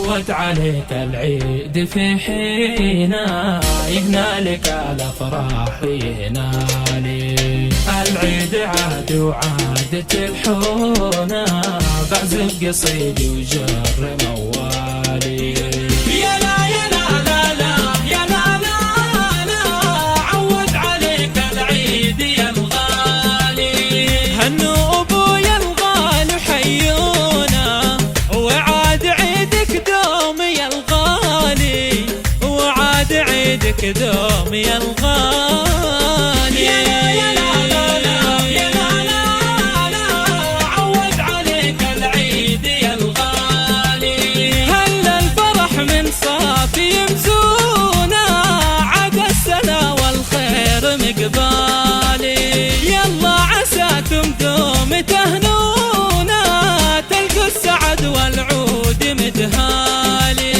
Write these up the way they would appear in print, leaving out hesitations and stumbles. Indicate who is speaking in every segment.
Speaker 1: عود عليك العيد في حينا يهنالك الافراح ويهنالي العيد عاد وعادت الحونة بعزف قصيدي وجر موالي يا لا يا لا لا لا يا لا لا لا عود عليك العيد يا الغالي هنوا ابويا الغالي حيونا وعاد عيدك دوم يا الغالي وعاد عيدك دوم يا الغالي يا لا يا لا لا لا يا لا لا لا عود عليك العيد يا الغالي هل الفرح من صافي يمزونا عاد السنة والخير مقبالي يلا عساكم دوم تهنونا تلقوا السعد والعود متهالي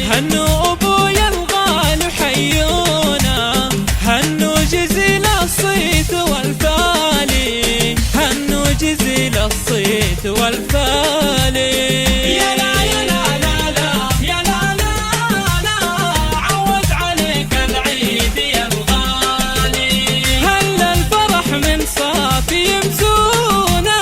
Speaker 1: هنوا ابويا الغالي حيونا هنوا جزيل الصيت والفالي هنوا جزيل الصيت والفالي يا لا يا لا لا لا يا لا لا لا عود عليك العيد يا الغالي هل الفرح من صافي يمزونا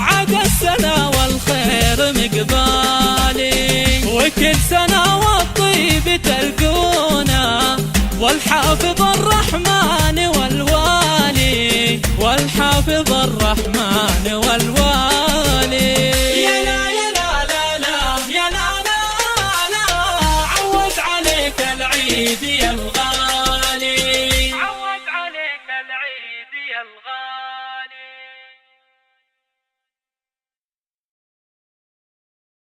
Speaker 1: عاد السنة والخير مقبالي وكل سنة والطيب تلقونا والحافظ الرحمن والوالي والحافظ الرحمن والوالي يا لا يا لا لا لا يا لا لا لا عود عليك العيد يا الغالي عود عليك العيد يا الغالي